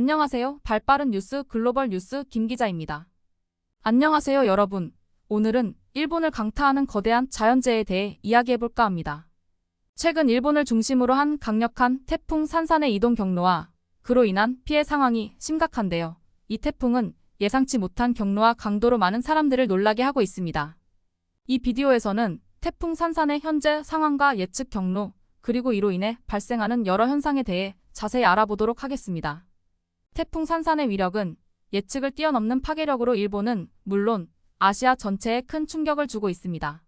안녕하세요. 발빠른 뉴스 글로벌 뉴스 김 기자입니다. 안녕하세요, 여러분. 오늘은 일본을 강타하는 거대한 자연재해에 대해 이야기해볼까 합니다. 최근 일본을 중심으로 한 강력한 태풍 산산의 이동 경로와 그로 인한 피해 상황이 심각한데요. 이 태풍은 예상치 못한 경로와 강도로 많은 사람들을 놀라게 하고 있습니다. 이 비디오에서는 태풍 산산의 현재 상황과 예측 경로, 그리고 이로 인해 발생하는 여러 현상에 대해 자세히 알아보도록 하겠습니다. 태풍 산산의 위력은 예측을 뛰어넘는 파괴력으로 일본은 물론 아시아 전체에 큰 충격을 주고 있습니다.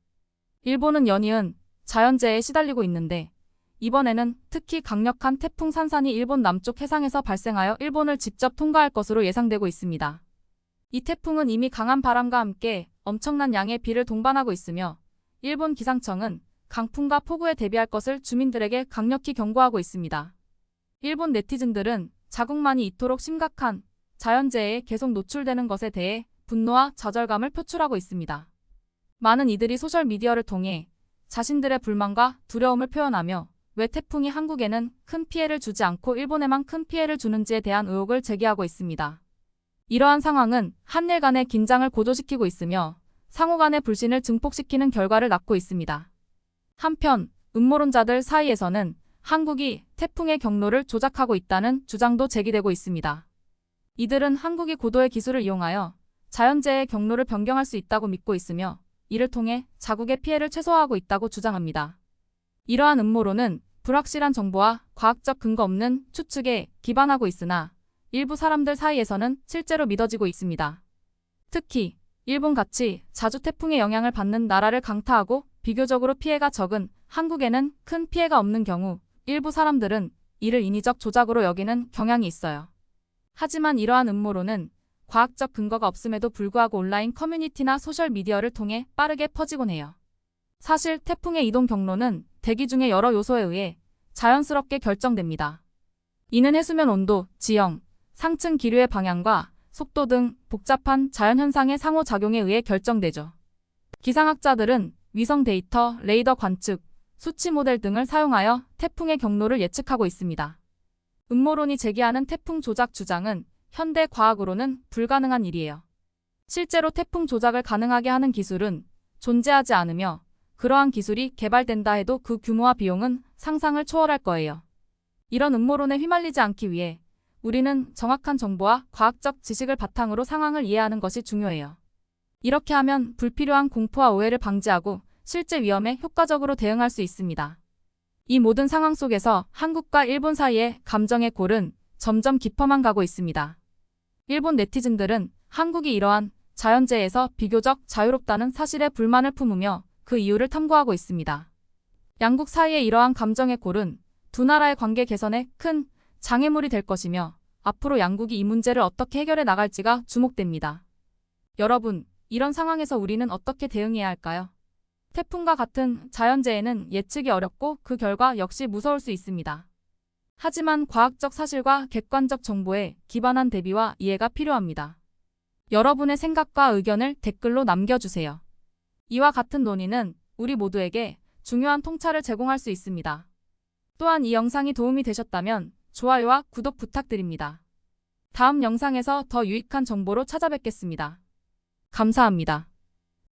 일본은 연이은 자연재해에 시달리고 있는데 이번에는 특히 강력한 태풍 산산이 일본 남쪽 해상에서 발생하여 일본을 직접 통과할 것으로 예상되고 있습니다. 이 태풍은 이미 강한 바람과 함께 엄청난 양의 비를 동반하고 있으며 일본 기상청은 강풍과 폭우에 대비할 것을 주민들에게 강력히 경고하고 있습니다. 일본 네티즌들은 자국만이 이토록 심각한 자연재해에 계속 노출되는 것에 대해 분노와 좌절감을 표출하고 있습니다. 많은 이들이 소셜미디어를 통해 자신들의 불만과 두려움을 표현하며 왜 태풍이 한국에는 큰 피해를 주지 않고 일본에만 큰 피해를 주는지에 대한 의혹을 제기하고 있습니다. 이러한 상황은 한일 간의 긴장을 고조시키고 있으며 상호 간의 불신을 증폭시키는 결과를 낳고 있습니다. 한편 음모론자들 사이에서는 한국이 태풍의 경로를 조작하고 있다는 주장도 제기되고 있습니다. 이들은 한국이 고도의 기술을 이용하여 자연재해의 경로를 변경할 수 있다고 믿고 있으며 이를 통해 자국의 피해를 최소화하고 있다고 주장합니다. 이러한 음모론은 불확실한 정보와 과학적 근거 없는 추측에 기반하고 있으나 일부 사람들 사이에서는 실제로 믿어지고 있습니다. 특히 일본같이 자주 태풍의 영향을 받는 나라를 강타하고 비교적으로 피해가 적은 한국에는 큰 피해가 없는 경우 일부 사람들은 이를 인위적 조작으로 여기는 경향이 있어요. 하지만 이러한 음모론은 과학적 근거가 없음에도 불구하고 온라인 커뮤니티나 소셜미디어를 통해 빠르게 퍼지곤 해요. 사실 태풍의 이동 경로는 대기 중의 여러 요소에 의해 자연스럽게 결정됩니다. 이는 해수면 온도, 지형, 상층 기류의 방향과 속도 등 복잡한 자연현상의 상호작용에 의해 결정되죠. 기상학자들은 위성 데이터, 레이더 관측, 수치 모델 등을 사용하여 태풍의 경로를 예측하고 있습니다. 음모론이 제기하는 태풍 조작 주장은 현대 과학으로는 불가능한 일이에요. 실제로 태풍 조작을 가능하게 하는 기술은 존재하지 않으며 그러한 기술이 개발된다 해도 그 규모와 비용은 상상을 초월할 거예요. 이런 음모론에 휘말리지 않기 위해 우리는 정확한 정보와 과학적 지식을 바탕으로 상황을 이해하는 것이 중요해요. 이렇게 하면 불필요한 공포와 오해를 방지하고 실제 위험에 효과적으로 대응할 수 있습니다. 이 모든 상황 속에서 한국과 일본 사이의 감정의 골은 점점 깊어만 가고 있습니다. 일본 네티즌들은 한국이 이러한 자연재해에서 비교적 자유롭다는 사실에 불만을 품으며 그 이유를 탐구하고 있습니다. 양국 사이의 이러한 감정의 골은 두 나라의 관계 개선에 큰 장애물이 될 것이며 앞으로 양국이 이 문제를 어떻게 해결해 나갈지가 주목됩니다. 여러분, 이런 상황에서 우리는 어떻게 대응해야 할까요? 태풍과 같은 자연재해는 예측이 어렵고 그 결과 역시 무서울 수 있습니다. 하지만 과학적 사실과 객관적 정보에 기반한 대비와 이해가 필요합니다. 여러분의 생각과 의견을 댓글로 남겨주세요. 이와 같은 논의는 우리 모두에게 중요한 통찰을 제공할 수 있습니다. 또한 이 영상이 도움이 되셨다면 좋아요와 구독 부탁드립니다. 다음 영상에서 더 유익한 정보로 찾아뵙겠습니다. 감사합니다.